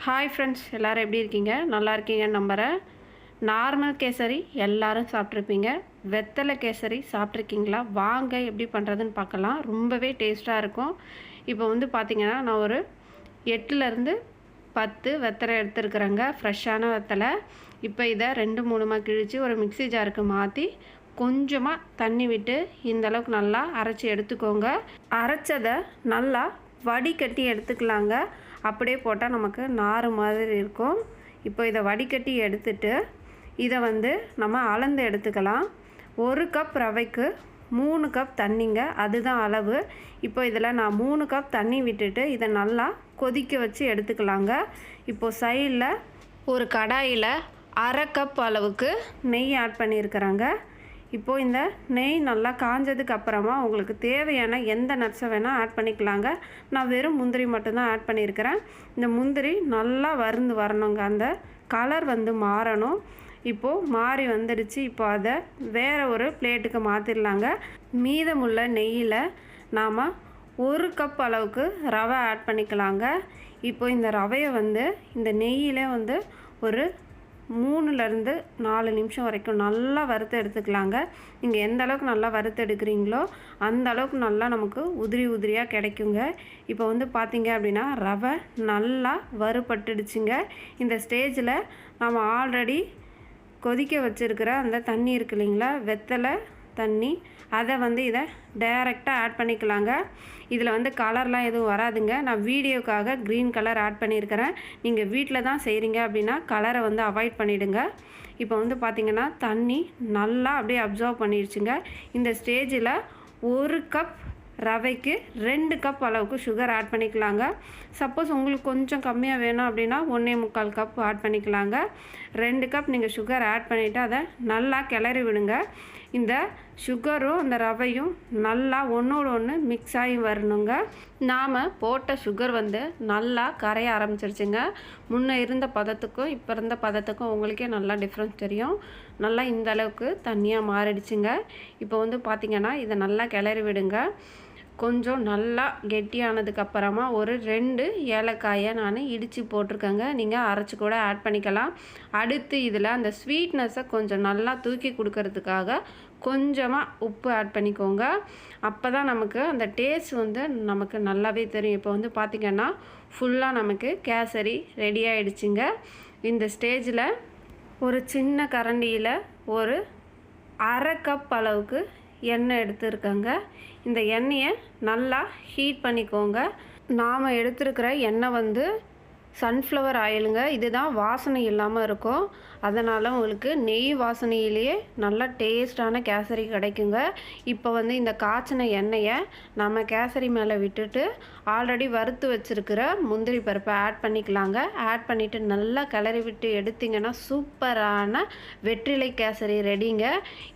Hi friends, எல்லோரும் எப்படி இருக்கீங்க? நல்லா இருக்கீங்கன்னு நம்புகிறேன். நார்மல் கேசரி எல்லாரும் சாப்பிட்ருப்பீங்க. வெத்தலை கேசரி சாப்பிட்ருக்கீங்களா? வாங்க எப்படி பண்ணுறதுன்னு பார்க்கலாம். ரொம்பவே டேஸ்ட்டாக இருக்கும். இப்போ வந்து பார்த்திங்கன்னா, நான் ஒரு 8லேருந்து 10 வெத்தலை எடுத்துருக்குறேங்க. ஃப்ரெஷ்ஷான வெத்தலை. இப்போ இதை 2-3 கிழித்து ஒரு மிக்ஸி ஜாருக்கு மாற்றி கொஞ்சமாக தண்ணி விட்டு இந்தளவுக்கு நல்லா அரைச்சி எடுத்துக்கோங்க. அரைச்சதை நல்லா வடிகட்டி எடுத்துக்கலாங்க. அப்படியே போட்டால் நமக்கு நார் மாதிரி இருக்கும். இப்போ இதை வடிகட்டி எடுத்துட்டு இதை வந்து நம்ம அளந்து எடுத்துக்கலாம். 1 கப் ரவைக்கு 3 கப் தண்ணிங்க, அதுதான் அளவு. இப்போ இதில் நான் 3 கப் தண்ணி விட்டுட்டு இதை நல்லா கொதிக்க வச்சு எடுத்துக்கலாங்க. இப்போது சைடில் ஒரு கடாயில் 1/2 கப் அளவுக்கு நெய் ஆட் பண்ணியிருக்கிறாங்க. இப்போது இந்த நெய் நல்லா காஞ்சதுக்கு அப்புறமா உங்களுக்கு தேவையான எந்த நட்ஸை வேணால் ஆட் பண்ணிக்கலாங்க. நான் வெறும் முந்திரி மட்டும்தான் ஆட் பண்ணியிருக்கிறேன். இந்த முந்திரி நல்லா வறுந்து வரணுங்க. அந்த கலர் வந்து மாறணும். இப்போது மாறி வந்துடுச்சு. இப்போ அதை வேறு ஒரு பிளேட்டுக்கு மாற்றிடலாங்க. மீதமுள்ள நெய்யில் நாம் 1 கப் அளவுக்கு ரவை ஆட் பண்ணிக்கலாங்க. இப்போ இந்த ரவையை வந்து இந்த நெய்யிலே வந்து ஒரு 3லேருந்து 4 நிமிஷம் வரைக்கும் நல்லா வறுத்து எடுத்துக்கலாங்க. நீங்கள் எந்த அளவுக்கு நல்லா வறுத்து எடுக்கிறீங்களோ அந்த அளவுக்கு நல்லா நமக்கு உதிரி உதிரியாக கிடைக்குங்க. இப்போ வந்து பார்த்திங்க அப்படின்னா ரவை நல்லா வறுபட்டுடுச்சுங்க. இந்த ஸ்டேஜில் நம்ம ஆல்ரெடி கொதிக்க வச்சுருக்கிற அந்த தண்ணி இருக்கு இல்லைங்களா, வெத்தலை தண்ணி, அதை வந்து இதை டைரெக்டாக ஆட் பண்ணிக்கலாங்க. இதில் வந்து கலர்லாம் எதுவும் வராதுங்க. நான் வீடியோக்காக க்ரீன் கலர் ஆட் பண்ணியிருக்கிறேன். நீங்கள் வீட்டில் தான் செய்கிறீங்க அப்படின்னா கலரை வந்து அவாய்ட் பண்ணிவிடுங்க. இப்போ வந்து பார்த்திங்கன்னா தண்ணி நல்லா அப்படியே அப்சர்வ் பண்ணிடுச்சுங்க. இந்த ஸ்டேஜில் 1 கப் ரவைக்கு 2 கப் அளவுக்கு சுகர் ஆட் பண்ணிக்கலாங்க. சப்போஸ் உங்களுக்கு கொஞ்சம் கம்மியாக வேணும் அப்படின்னா 1.25 கப் ஆட் பண்ணிக்கலாங்க. 2 கப் நீங்கள் சுகர் ஆட் பண்ணிவிட்டு அதை நல்லா கிளறி விடுங்க. இந்த சுகரும் அந்த ரவையும் நல்லா ஒன்றோடு ஒன்று மிக்ஸ் ஆகி வரணுங்க. நாம் போட்ட சுகர் வந்து நல்லா கரைய ஆரம்பிச்சிருச்சுங்க. முன்னே இருந்த பதத்துக்கும் இப்போ இருந்த பதத்துக்கும் உங்களுக்கே நல்லா டிஃப்ரென்ஸ் தெரியும். நல்லா இந்த அளவுக்கு தண்ணியாக மாறிடுச்சுங்க. இப்போ வந்து பார்த்திங்கன்னா இதை நல்லா கிளறி விடுங்க. கொஞ்சம் நல்லா கெட்டியானதுக்கப்புறமா ஒரு 2 ஏலக்காயை நான் இடித்து போட்டிருக்கேங்க. நீங்கள் அரைச்சி கூட ஆட் பண்ணிக்கலாம். அடுத்து இதில் அந்த ஸ்வீட்னஸை கொஞ்சம் நல்லா தூக்கி கொடுக்கறதுக்காக கொஞ்சமாக உப்பு ஆட் பண்ணிக்கோங்க. அப்போ தான் நமக்கு அந்த டேஸ்ட் வந்து நமக்கு நல்லாவே தெரியும். இப்போ வந்து பார்த்திங்கன்னா ஃபுல்லாக நமக்கு கேசரி ரெடி ஆகிடுச்சுங்க. இந்த ஸ்டேஜில் ஒரு சின்ன கரண்டியில் ஒரு 1/2 கப் அளவுக்கு எண்ணெய் எடுத்துருக்கேங்க. இந்த எண்ணெயை நல்லா ஹீட் பண்ணிக்கோங்க. நாம் எடுத்துருக்கிற எண்ணெய் வந்து சன்ஃப்ளவர் ஆயிலுங்க. இதுதான் வாசனை இல்லாமல் இருக்கும். அதனால் உங்களுக்கு நெய் வாசனையிலேயே நல்லா டேஸ்டான கேசரி கிடைக்குங்க. இப்போ வந்து இந்த காய்ச்சின எண்ணெயை நம்ம கேசரி மேலே விட்டுட்டு ஆல்ரெடி வறுத்து வச்சுருக்கிற முந்திரி பருப்பை ஆட் பண்ணிக்கலாங்க. ஆட் பண்ணிவிட்டு நல்லா கிளறி விட்டு எடுத்திங்கன்னா சூப்பரான வெற்றிலை கேசரி ரெடிங்க.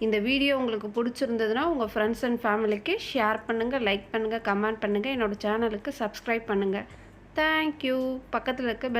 இந்த வீடியோ உங்களுக்கு பிடிச்சிருந்ததுன்னா உங்கள் ஃப்ரெண்ட்ஸ் அண்ட் ஃபேமிலிக்கு ஷேர் பண்ணுங்கள், லைக் பண்ணுங்கள், கமெண்ட் பண்ணுங்கள். என்னோடய சேனலுக்கு சப்ஸ்கிரைப் பண்ணுங்கள். தேங்க்யூ. பக்கத்தில் இருக்க